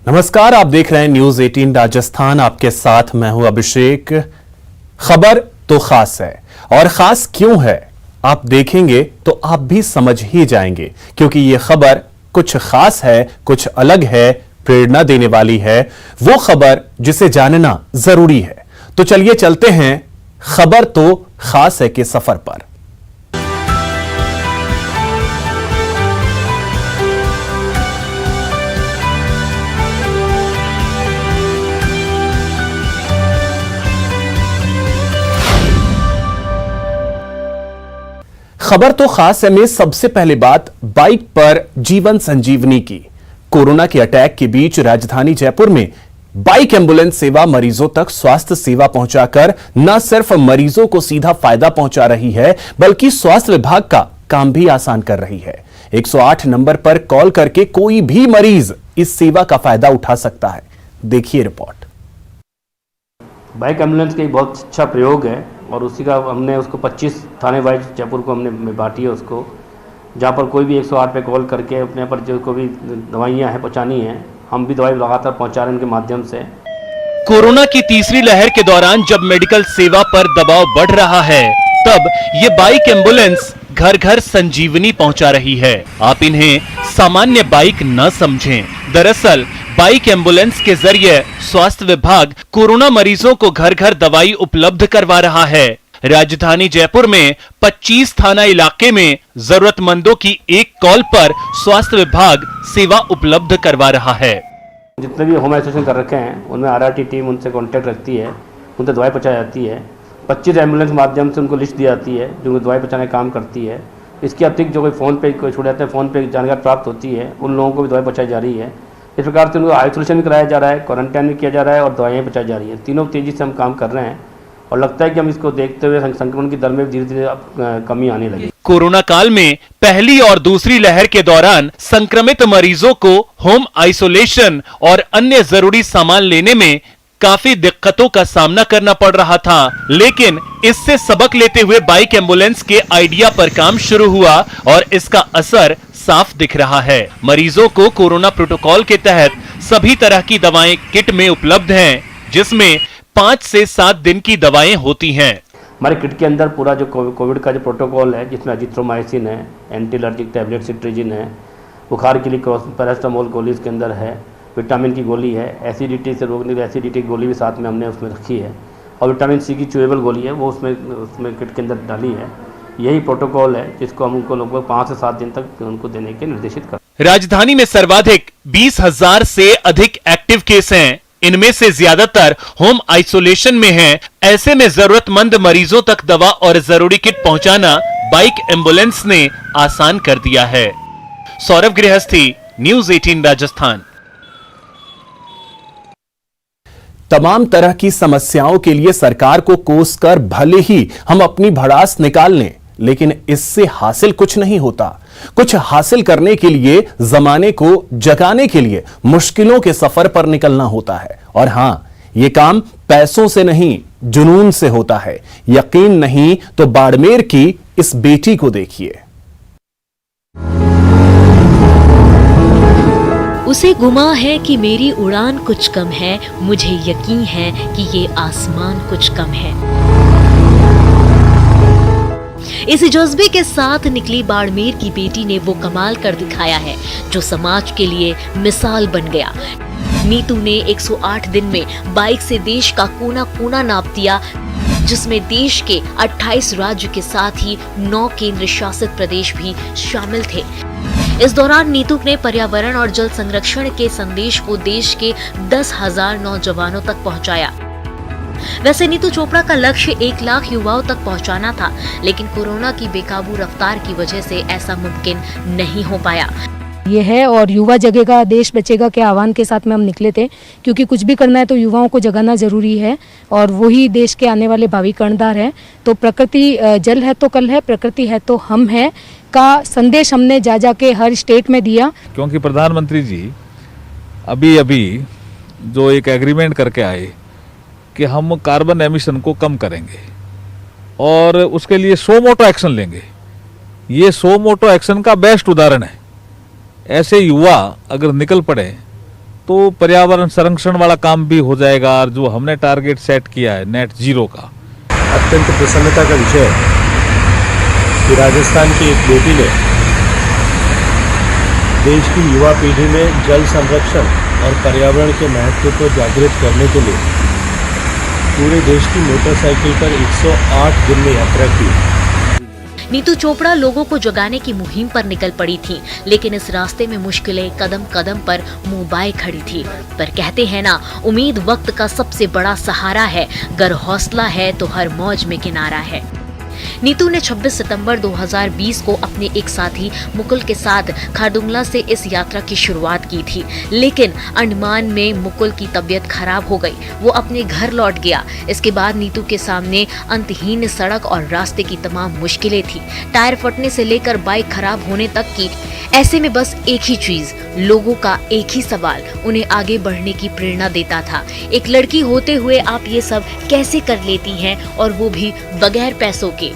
नमस्कार, आप देख रहे हैं न्यूज 18 राजस्थान। आपके साथ मैं हूं अभिषेक। खबर तो खास है, और खास क्यों है आप देखेंगे तो आप भी समझ ही जाएंगे, क्योंकि यह खबर कुछ खास है, कुछ अलग है, प्रेरणा देने वाली है। वो खबर जिसे जानना जरूरी है। तो चलिए चलते हैं खबर तो खास है के सफर पर। खबर तो खास है में सबसे पहले बात बाइक पर जीवन संजीवनी की। कोरोना के अटैक के बीच राजधानी जयपुर में बाइक एम्बुलेंस सेवा मरीजों तक स्वास्थ्य सेवा पहुंचाकर न सिर्फ मरीजों को सीधा फायदा पहुंचा रही है, बल्कि स्वास्थ्य विभाग का काम भी आसान कर रही है। 108 नंबर पर कॉल करके कोई भी मरीज इस सेवा का फायदा उठा सकता है। देखिए रिपोर्ट। बाइक एम्बुलेंस का एक बहुत अच्छा प्रयोग है और उसी का हमने उसको 25 थाने वाइज जयपुर को हमने बांटी है उसको, जहाँ पर कोई भी 108 पे कॉल करके अपने पर जो कोई भी दवाइयाँ हैं पहुँचानी हैं, हम भी दवाई लगातार पहुँचा रहे हैं उनके माध्यम से। कोरोना की तीसरी लहर के दौरान जब मेडिकल सेवा पर दबाव बढ़ रहा है, तब ये बाइक एम्बुलेंस घर घर संजीवनी पहुंचा रही है। आप इन्हें सामान्य बाइक न समझें। दरअसल बाइक एम्बुलेंस के जरिए स्वास्थ्य विभाग कोरोना मरीजों को घर घर दवाई उपलब्ध करवा रहा है। राजधानी जयपुर में 25 थाना इलाके में जरूरतमंदों की एक कॉल पर स्वास्थ्य विभाग सेवा उपलब्ध करवा रहा है। जितने भी होम आइसोलेशन कर रखे हैं उनमें आरआरटी टीम उनसे कांटेक्ट रखती है, उनसे दवाई पहुँचाई जाती है। 25 एम्बुलेंस के माध्यम से उनको लिस्ट दी जाती है जो दवाई पहुँचाने का काम करती है। इसके अतिरिक्त जो कोई फ़ोन पे कोई छूट जाता है, फ़ोन पे जानकारी प्राप्त होती है, उन लोगों को भी दवाई पहुँचाई जा रही है। इस प्रकार से उनको आइसोलेशन भी कराया जा रहा है, क्वारंटाइन भी किया जा रहा है और दवाइयाँ पहुँचाई जा रही हैं। तीनों तेज़ी से हम काम कर रहे हैं और लगता है कि हम इसको देखते हुए संक्रमण की दर में धीरे धीरे कमी आने लगी। कोरोना काल में पहली और दूसरी लहर के दौरान संक्रमित मरीजों को होम आइसोलेशन और अन्य जरूरी सामान लेने में काफी दिक्कतों का सामना करना पड़ रहा था, लेकिन इससे सबक लेते हुए बाइक एम्बुलेंस के आइडिया पर काम शुरू हुआ और इसका असर साफ दिख रहा है। मरीजों को कोरोना प्रोटोकॉल के तहत सभी तरह की दवाएं किट में उपलब्ध हैं, जिसमें 5 से 7 दिन की दवाएं होती हैं। हमारे किट के अंदर पूरा जो कोविड का जो प्रोटोकॉल है, जिसमें अजिथ्रोमाइसिन है, एंटी एलर्जिक टैबलेट सिट्रीजिन है, बुखार के लिए पैरासिटामोल गोली इसके अंदर है, विटामिन की गोली है, एसिडिटी से रोकने की एसिडिटी की गोली भी साथ में हमने उसमें रखी है और विटामिन सी की च्यूएबल गोली है वो उसमें किट के अंदर डाली है। यही प्रोटोकॉल है जिसको हम उनको लगभग 5 से 7 दिन तक उनको देने के निर्देशित कर। राजधानी में सर्वाधिक 20,000 से अधिक एक्टिव केस हैं। इनमें से ज्यादातर होम आइसोलेशन में हैं। ऐसे में जरूरतमंद मरीजों तक दवा और जरूरी किट पहुंचाना बाइक एम्बुलेंस ने आसान कर दिया है। सौरभ गृहस्थी, न्यूज 18 राजस्थान। तमाम तरह की समस्याओं के लिए सरकार को कोसकर भले ही हम अपनी भड़ास निकाल लें, लेकिन इससे हासिल कुछ नहीं होता। कुछ हासिल करने के लिए जमाने को जगाने के लिए मुश्किलों के सफर पर निकलना होता है। और हां, यह काम पैसों से नहीं, जुनून से होता है। यकीन नहीं तो बाड़मेर की इस बेटी को देखिए। उसे गुमा है कि मेरी उड़ान कुछ कम है, मुझे यकीन है कि ये आसमान कुछ कम है। इस जज्बे के साथ निकली बाड़मेर की बेटी ने वो कमाल कर दिखाया है जो समाज के लिए मिसाल बन गया। नीतू ने 108 दिन में बाइक से देश का कोना कोना नाप दिया, जिसमें देश के 28 राज्य के साथ ही 9 केंद्र शासित प्रदेश भी शामिल थे। इस दौरान नीतू ने पर्यावरण और जल संरक्षण के संदेश को देश के 10,000 नौजवानों तक पहुंचाया। वैसे नीतू चोपड़ा का लक्ष्य 1 लाख युवाओं तक पहुंचाना था, लेकिन कोरोना की बेकाबू रफ्तार की वजह से ऐसा मुमकिन नहीं हो पाया। ये है और युवा जगेगा देश बचेगा के आह्वान के साथ में हम निकले थे, क्योंकि कुछ भी करना है तो युवाओं को जगाना जरूरी है और वही देश के आने वाले भावी कर्णधार हैं। तो प्रकृति जल है तो कल है, प्रकृति है तो हम है का संदेश हमने जा के हर स्टेट में दिया। क्योंकि प्रधानमंत्री जी अभी जो एक एग्रीमेंट करके आए कि हम कार्बन एमिशन को कम करेंगे और उसके लिए 100 मोटो एक्शन लेंगे। ये 100 मोटो एक्शन का बेस्ट उदाहरण है। ऐसे युवा अगर निकल पड़े तो पर्यावरण संरक्षण वाला काम भी हो जाएगा। और जो हमने टारगेट सेट किया है नेट जीरो का, अत्यंत प्रसन्नता का विषय है कि राजस्थान की एक बेटी ने देश की युवा पीढ़ी में जल संरक्षण और पर्यावरण के महत्व को जागृत करने के लिए पूरे देश की मोटरसाइकिल पर 108 दिन में यात्रा की। नीतू चोपड़ा लोगों को जगाने की मुहिम पर निकल पड़ी थी, लेकिन इस रास्ते में मुश्किलें कदम कदम पर मुंह बाए खड़ी थी। पर कहते हैं ना, उम्मीद वक्त का सबसे बड़ा सहारा है, गर हौसला है तो हर मौज में किनारा है। नीतू ने 26 सितंबर 2020 को अपने एक साथी मुकुल के साथ खारदुंगला से इस यात्रा की शुरुआत की थी, लेकिन अंडमान में मुकुल की तबीयत खराब हो गई। वो अपने घर लौट गया। इसके बाद नीतू के सामने अंतहीन सड़क और रास्ते की तमाम मुश्किलें थी, टायर फटने से लेकर बाइक खराब होने तक की। ऐसे में बस एक ही चीज, लोगों का एक ही सवाल उन्हें आगे बढ़ने की प्रेरणा देता था। एक लड़की होते हुए आप ये सब कैसे कर लेती हैं, और वो भी बगैर पैसों के।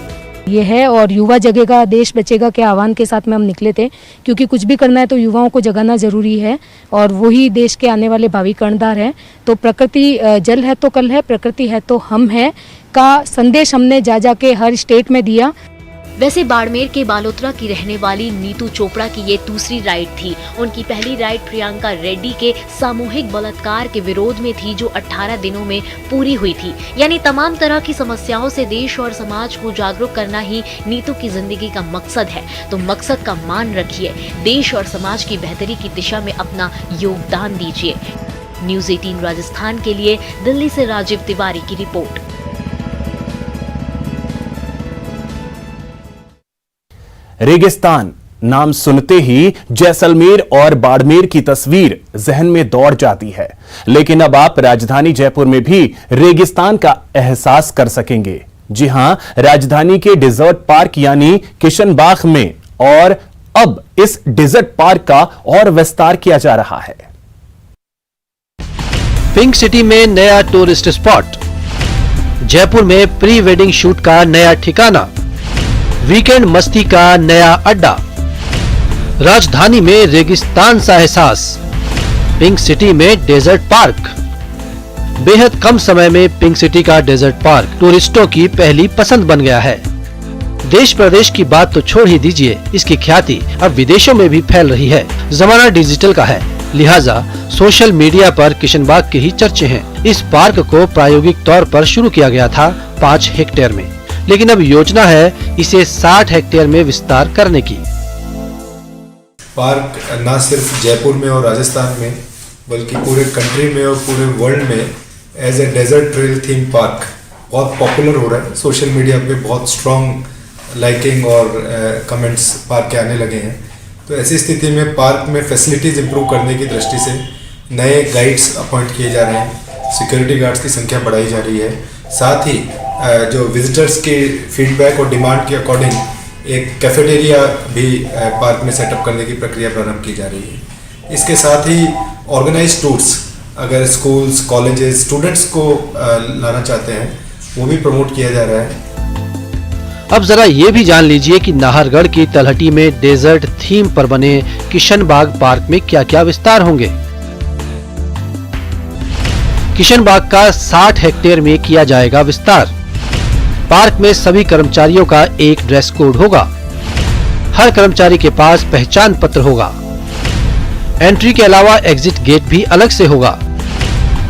ये है, और युवा जगेगा देश बचेगा के आह्वान के साथ में हम निकले थे, क्योंकि कुछ भी करना है तो युवाओं को जगाना जरूरी है, और वही देश के आने वाले भावी कर्णधार हैं। तो प्रकृति जल है तो कल है, प्रकृति है तो हम है का संदेश हमने जा के हर स्टेट में दिया। वैसे बाड़मेर के बालोतरा की रहने वाली नीतू चोपड़ा की ये दूसरी राइड थी। उनकी पहली राइड प्रियंका रेड्डी के सामूहिक बलात्कार के विरोध में थी, जो 18 दिनों में पूरी हुई थी। यानी तमाम तरह की समस्याओं से देश और समाज को जागरूक करना ही नीतू की जिंदगी का मकसद है। तो मकसद का मान रखिए, देश और समाज की बेहतरी की दिशा में अपना योगदान दीजिए। न्यूज़ 18 राजस्थान के लिए दिल्ली से राजीव तिवारी की रिपोर्ट। रेगिस्तान नाम सुनते ही जैसलमेर और बाड़मेर की तस्वीर जहन में दौड़ जाती है, लेकिन अब आप राजधानी जयपुर में भी रेगिस्तान का एहसास कर सकेंगे। जी हां, राजधानी के डेजर्ट पार्क यानी किशनबाग में, और अब इस डेजर्ट पार्क का और विस्तार किया जा रहा है। पिंक सिटी में नया टूरिस्ट स्पॉट, जयपुर में प्री वेडिंग शूट का नया ठिकाना, वीकेंड मस्ती का नया अड्डा, राजधानी में रेगिस्तान सा एहसास, पिंक सिटी में डेजर्ट पार्क। बेहद कम समय में पिंक सिटी का डेजर्ट पार्क टूरिस्टों की पहली पसंद बन गया है। देश प्रदेश की बात तो छोड़ ही दीजिए, इसकी ख्याति अब विदेशों में भी फैल रही है। जमाना डिजिटल का है, लिहाजा सोशल मीडिया पर किशनबाग के ही चर्चे हैं। इस पार्क को प्रायोगिक तौर पर शुरू किया गया था 5 हेक्टेयर में, लेकिन अब योजना है इसे 60 हेक्टेयर में विस्तार करने की। पार्क न सिर्फ जयपुर में और राजस्थान में, बल्कि पूरे कंट्री में और पूरे वर्ल्ड में as a desert trail theme park बहुत पॉपुलर हो रहा है। सोशल मीडिया पे बहुत स्ट्रॉन्ग लाइकिंग और कमेंट्स पार्क के आने लगे हैं। तो ऐसी स्थिति में पार्क में फैसिलिटीज़ इंप्रूव करने की दृष्टि से नए गाइड्स अपॉइंट किए जा रहे हैं, सिक्योरिटी गार्ड्स की संख्या बढ़ाई जा रही है। साथ ही जो विजिटर्स के फीडबैक और डिमांड के अकॉर्डिंग एक कैफेटेरिया भी पार्क में सेटअप करने की प्रक्रिया प्रारंभ की जा रही है। इसके साथ ही ऑर्गेनाइज टूर्स, अगर स्कूल्स, कॉलेजेस, स्टूडेंट्स को लाना चाहते हैं, वो भी प्रमोट किया जा रहा है। अब जरा ये भी जान लीजिए कि नाहरगढ़ की तलहटी में डेजर्ट थीम पर बने किशनबाग पार्क में क्या क्या विस्तार होंगे। किशनबाग का 60 हेक्टेयर में किया जाएगा विस्तार। पार्क में सभी कर्मचारियों का एक ड्रेस कोड होगा। हर कर्मचारी के पास पहचान पत्र होगा। एंट्री के अलावा एग्जिट गेट भी अलग से होगा।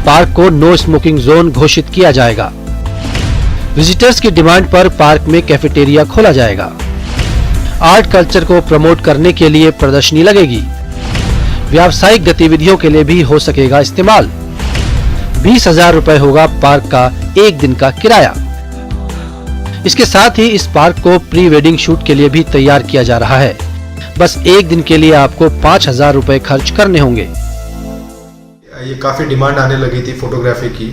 पार्क को नो स्मोकिंग जोन घोषित किया जाएगा। विजिटर्स की डिमांड पर पार्क में कैफेटेरिया खोला जाएगा। आर्ट कल्चर को प्रमोट करने के लिए प्रदर्शनी लगेगी। व्यावसायिक गतिविधियों के लिए भी हो सकेगा इस्तेमाल। 20,000 रुपए होगा पार्क का एक दिन का किराया। इसके साथ ही इस पार्क को प्री वेडिंग शूट के लिए भी तैयार किया जा रहा है। बस एक दिन के लिए आपको 5,000 रुपए खर्च करने होंगे। ये काफ़ी डिमांड आने लगी थी फोटोग्राफी की,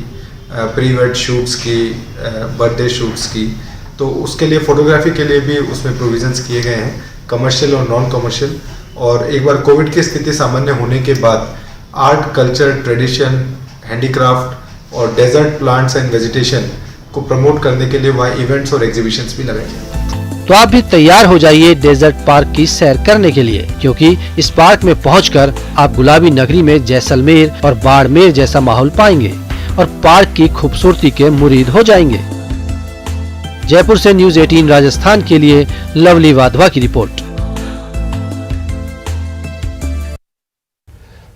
प्री वेड शूट्स की, बर्थडे शूट्स की, तो उसके लिए फोटोग्राफी के लिए भी उसमें प्रोविजंस किए गए हैं, कमर्शियल और नॉन कमर्शियल। और एक बार कोविड की स्थिति सामान्य होने के बाद आर्ट, कल्चर, ट्रेडिशन, हैंडीक्राफ्ट और डेजर्ट प्लांट्स एंड वेजिटेशन को प्रमोट करने के लिए वहाँ इवेंट्स और एग्जीबिशंस भी लगाए जाएंगे। तो आप भी तैयार हो जाइए डेजर्ट पार्क की सैर करने के लिए, क्योंकि इस पार्क में पहुंचकर आप गुलाबी नगरी में जैसलमेर और बाड़मेर जैसा माहौल पाएंगे और पार्क की खूबसूरती के मुरीद हो जाएंगे। जयपुर से न्यूज़ 18 राजस्थान के लिए लवली वाधवा की रिपोर्ट।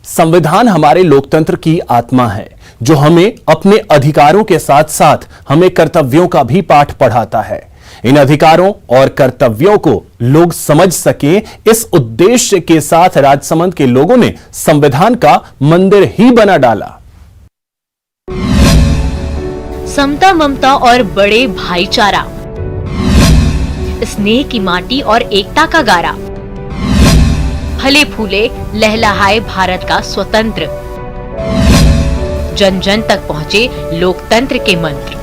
संविधान हमारे लोकतंत्र की आत्मा है, जो हमें अपने अधिकारों के साथ साथ हमें कर्तव्यों का भी पाठ पढ़ाता है। इन अधिकारों और कर्तव्यों को लोग समझ सकें, इस उद्देश्य के साथ राजसमंद के लोगों ने संविधान का मंदिर ही बना डाला। समता, ममता और बड़े भाईचारा, स्नेह की माटी और एकता का गारा, फले फूले लहलहाए भारत का स्वतंत्र, जन जन तक पहुँचे लोकतंत्र के मंत्र।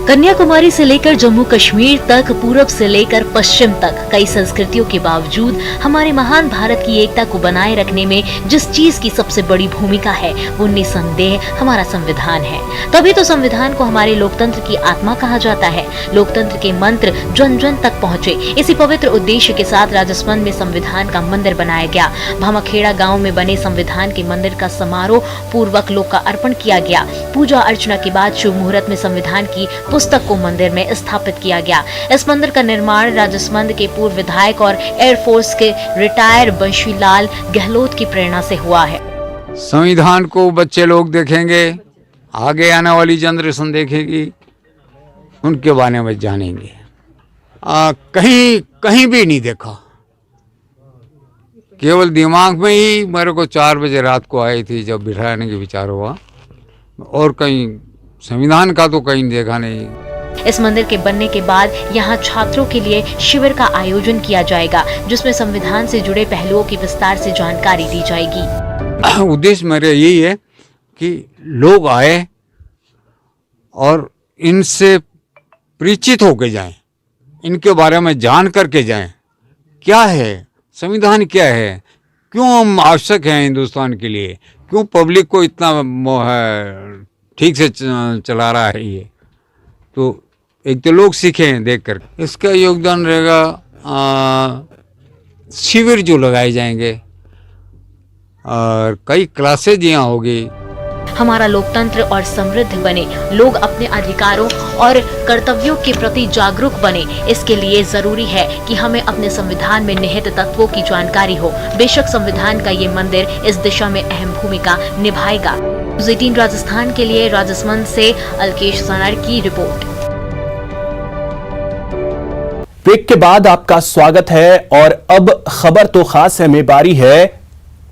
कन्याकुमारी से लेकर जम्मू कश्मीर तक, पूरब से लेकर पश्चिम तक, कई संस्कृतियों के बावजूद हमारे महान भारत की एकता को बनाए रखने में जिस चीज की सबसे बड़ी भूमिका है वो निसंदेह हमारा संविधान है। तभी तो संविधान को हमारे लोकतंत्र की आत्मा कहा जाता है। लोकतंत्र के मंत्र जन जन तक पहुँचे, इसी पवित्र उद्देश्य के साथ राजस्थान में संविधान का मंदिर बनाया गया। भामाखेड़ा गाँव में बने संविधान के मंदिर का समारोह पूर्वक लोक का अर्पण किया गया। पूजा अर्चना के बाद शुभ मुहूर्त में संविधान की पुस्तक को मंदिर में स्थापित किया गया। इस मंदिर का निर्माण राजस्थान के पूर्व विधायक और एयरफोर्स के रिटायर बंशीलाल गहलोत की प्रेरणा से हुआ है। संविधान को बच्चे लोग देखेंगे, आगे आने वाली जनरेशन देखेगी, उनके बारे में जानेंगे। कहीं भी नहीं देखा, केवल दिमाग में ही मेरे को 4 बजे रात को आई थी जब बिठाने के विचार हुआ, और कहीं संविधान का तो कहीं देखा नहीं। इस मंदिर के बनने के बाद यहाँ छात्रों के लिए शिविर का आयोजन किया जाएगा, जिसमें संविधान से जुड़े पहलुओं की विस्तार से जानकारी दी जाएगी। उद्देश्य मेरा यही है कि लोग आए और इनसे परिचित होके जाएं, इनके बारे में जान करके जाएं। क्या है संविधान, क्या है, क्यों हम आवश्यक हैं हिंदुस्तान के लिए, क्यों पब्लिक को इतना ठीक से चला रहा है ये। तो एक तो लोग सीखें देख कर। इसका योगदान रहेगा शिविर जो लगाए जाएंगे और कई क्लासेज यहाँ होगी। हमारा लोकतंत्र और समृद्ध बने, लोग अपने अधिकारों और कर्तव्यों के प्रति जागरूक बने, इसके लिए जरूरी है कि हमें अपने संविधान में निहित तत्वों की जानकारी हो। बेशक संविधान का ये मंदिर इस दिशा में अहम भूमिका निभाएगा। न्यूज़ 18 राजस्थान के लिए राजसमंद से अलकेश सनर की रिपोर्ट। ब्रेक के बाद आपका स्वागत है और अब खबर तो खास है, में बारी है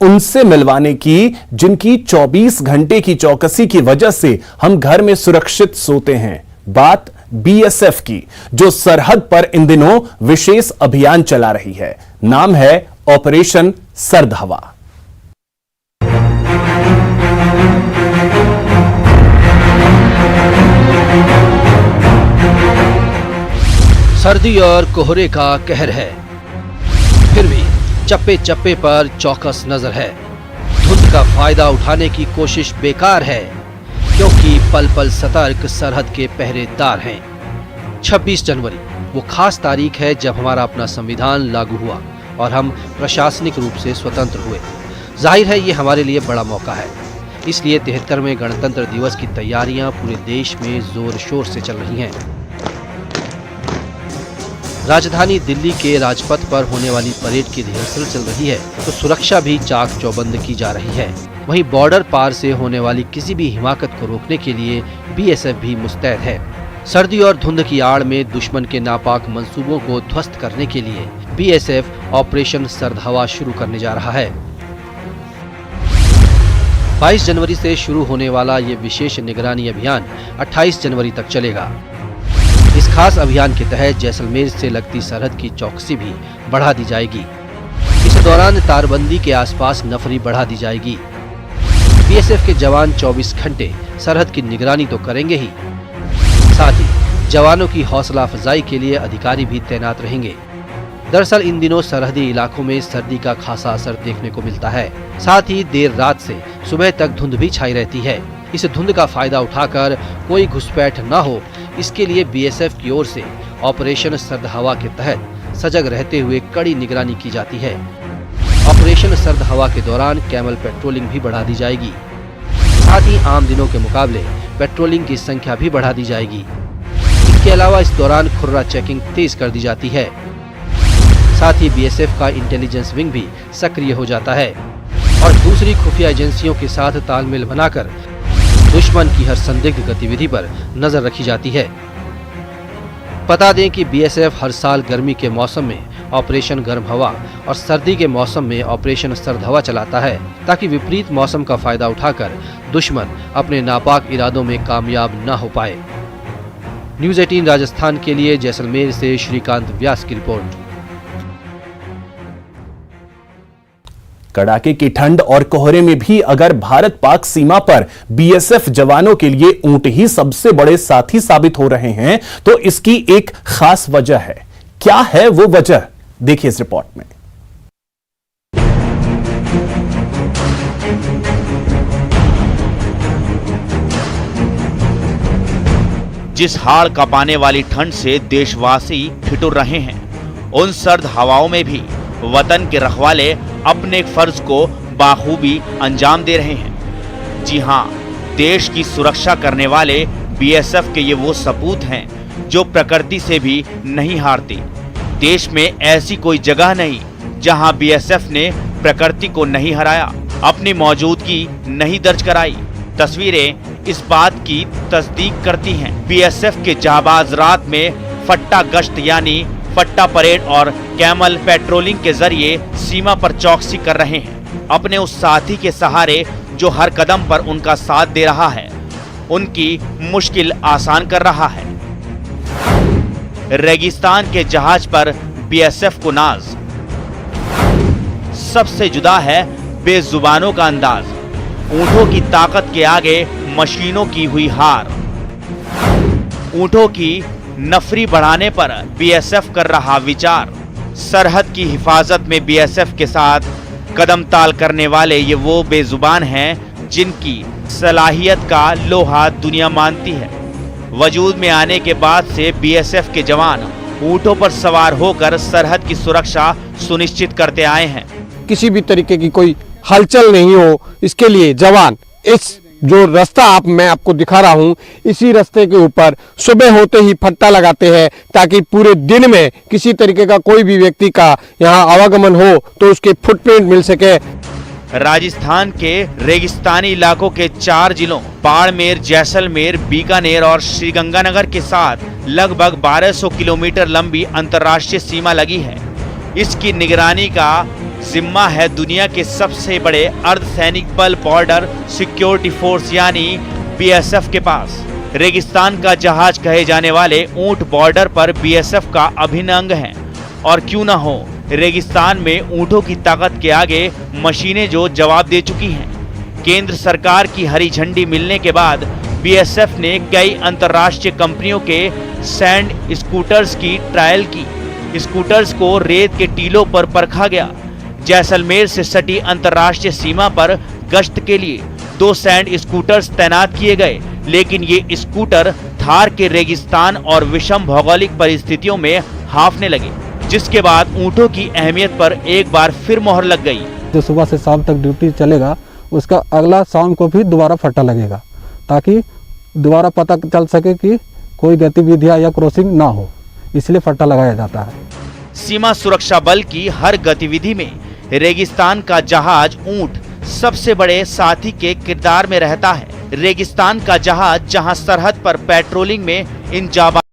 उनसे मिलवाने की जिनकी 24 घंटे की चौकसी की वजह से हम घर में सुरक्षित सोते हैं। बात बीएसएफ की, जो सरहद पर इन दिनों विशेष अभियान चला रही है। नाम है ऑपरेशन सर्द हवा। सर्दी और कोहरे का कहर है, फिर भी चप्पे चप्पे पर चौकस नजर है। धुंध का फायदा उठाने की कोशिश बेकार है, क्योंकि पल पल सतर्क सरहद के पहरेदार हैं। 26 जनवरी वो खास तारीख है जब हमारा अपना संविधान लागू हुआ और हम प्रशासनिक रूप से स्वतंत्र हुए। जाहिर है ये हमारे लिए बड़ा मौका है, इसलिए 73वें गणतंत्र दिवस की तैयारियां पूरे देश में जोर शोर से चल रही हैं। राजधानी दिल्ली के राजपथ पर होने वाली परेड की रिहर्सल चल रही है, तो सुरक्षा भी चाक चौबंद की जा रही है। वहीं बॉर्डर पार से होने वाली किसी भी हिमाकत को रोकने के लिए बीएसएफ भी मुस्तैद है। सर्दी और धुंध की आड़ में दुश्मन के नापाक मंसूबों को ध्वस्त करने के लिए बीएसएफ ऑपरेशन सर्द हवा शुरू करने जा रहा है। 22 जनवरी से शुरू होने वाला ये विशेष निगरानी अभियान 28 जनवरी तक चलेगा। इस खास अभियान के तहत जैसलमेर से लगती सरहद की चौकसी भी बढ़ा दी जाएगी। इस दौरान तारबंदी के आसपास नफरी बढ़ा दी जाएगी। बीएसएफ के जवान 24 घंटे सरहद की निगरानी तो करेंगे ही, साथ ही जवानों की हौसला अफजाई के लिए अधिकारी भी तैनात रहेंगे। दरअसल इन दिनों सरहदी इलाकों में सर्दी का खासा असर देखने को मिलता है। साथ ही देर रात से सुबह तक धुंध भी छाई रहती है। इस धुंध का फायदा उठाकर कोई घुसपैठ न हो, इसके लिए बीएसएफ की ओर से ऑपरेशन सर्द हवा के तहत सजग रहते हुए कड़ी निगरानी की जाती है। ऑपरेशन सर्द हवा के दौरान कैमल पेट्रोलिंग भी बढ़ा दी जाएगी। साथ ही आम दिनों के मुकाबले पेट्रोलिंग की संख्या भी बढ़ा दी जाएगी। इसके अलावा इस दौरान खुर्रा चेकिंग तेज कर दी जाती है। साथ ही बीएसएफ का इंटेलिजेंस विंग भी सक्रिय हो जाता है और दूसरी खुफिया एजेंसियों के साथ तालमेल बनाकर दुश्मन की हर संदिग्ध गतिविधि पर नजर रखी जाती है। बता दें कि बीएसएफ हर साल गर्मी के मौसम में ऑपरेशन गर्म हवा और सर्दी के मौसम में ऑपरेशन सर्द हवा चलाता है, ताकि विपरीत मौसम का फायदा उठाकर दुश्मन अपने नापाक इरादों में कामयाब न हो पाए। न्यूज़ 18 राजस्थान के लिए जैसलमेर से श्रीकांत व्यास की रिपोर्ट। कड़ाके की ठंड और कोहरे में भी अगर भारत पाक सीमा पर बीएसएफ जवानों के लिए ऊंट ही सबसे बड़े साथी साबित हो रहे हैं, तो इसकी एक खास वजह है। क्या है वो वजह, देखिए इस रिपोर्ट में। जिस हाड़ कांपाने वाली ठंड से देशवासी ठिठुर रहे हैं, उन सर्द हवाओं में भी वतन के रखवाले अपने फर्ज को बाखूबी अंजाम दे रहे हैं। जी हां, देश की सुरक्षा करने वाले बीएसएफ के ये वो सपूत हैं जो प्रकृति से भी नहीं हारते। देश में ऐसी कोई जगह नहीं जहां बीएसएफ ने प्रकृति को नहीं हराया, अपनी मौजूदगी नहीं दर्ज कराई। तस्वीरें इस बात की तस्दीक करती हैं। बीएसएफ के जाबाज रात में फट्टा गश्त यानी फट्टा परेड और कैमल पेट्रोलिंग के जरिए सीमा पर चौकसी कर रहे हैं। अपने उस साथी के सहारे जो हर कदम पर उनका साथ दे रहा है, उनकी मुश्किल आसान कर रहा है। रेगिस्तान के जहाज पर बीएसएफ को नाज, सबसे जुदा है बेजुबानों का अंदाज। ऊंटों की ताकत के आगे मशीनों की हुई हार। ऊंटों की नफरी बढ़ाने पर बीएसएफ कर रहा विचार। सरहद की हिफाजत में बीएसएफ के साथ कदम ताल करने वाले ये वो बेजुबान हैं जिनकी सलाहियत का लोहा दुनिया मानती है। वजूद में आने के बाद से बीएसएफ के जवान ऊंटों पर सवार होकर सरहद की सुरक्षा सुनिश्चित करते आए हैं। किसी भी तरीके की कोई हलचल नहीं हो, इसके लिए जवान इस जो रास्ता मैं आपको दिखा रहा हूं, इसी रास्ते के ऊपर सुबह होते ही फट्टा लगाते हैं, ताकि पूरे दिन में किसी तरीके का कोई भी व्यक्ति का यहां आवागमन हो तो उसके फुटप्रिंट मिल सके। राजस्थान के रेगिस्तानी इलाकों के 4 जिलों बाड़मेर, जैसलमेर, बीकानेर और श्रीगंगानगर के साथ लगभग 1200 किलोमीटर लंबी अंतर्राष्ट्रीय सीमा लगी है। इसकी निगरानी का जिम्मा है दुनिया के सबसे बड़े अर्धसैनिक बल बॉर्डर सिक्योरिटी फोर्स यानी बीएसएफ के पास। रेगिस्तान का जहाज कहे जाने वाले ऊंट बॉर्डर पर बीएसएफ का अभिन्न अंग है। और क्यों ना हो, रेगिस्तान में ऊंटों की ताकत के आगे मशीनें जो जवाब दे चुकी हैं। केंद्र सरकार की हरी झंडी मिलने के बाद बीएसएफ ने कई अंतर्राष्ट्रीय कंपनियों के सैंड स्कूटर्स की ट्रायल की। स्कूटर्स को रेत के टीलों पर परखा गया। जैसलमेर से सटी अंतर्राष्ट्रीय सीमा पर गश्त के लिए 2 सैंड स्कूटर्स तैनात किए गए, लेकिन ये स्कूटर थार के रेगिस्तान और विषम भौगोलिक परिस्थितियों में हांफने लगे, जिसके बाद ऊंटों की अहमियत पर एक बार फिर मोहर लग गई। जो सुबह से शाम तक ड्यूटी चलेगा, उसका अगला शाम को भी दोबारा फट्टा लगेगा, ताकि दोबारा पता चल सके कि कोई गतिविधियां या क्रॉसिंग ना हो, इसलिए फट्टा लगाया जाता है। सीमा सुरक्षा बल की हर गतिविधि में रेगिस्तान का जहाज ऊंट सबसे बड़े साथी के किरदार में रहता है। रेगिस्तान का जहाज जहां सरहद पर पेट्रोलिंग में इन जाबाज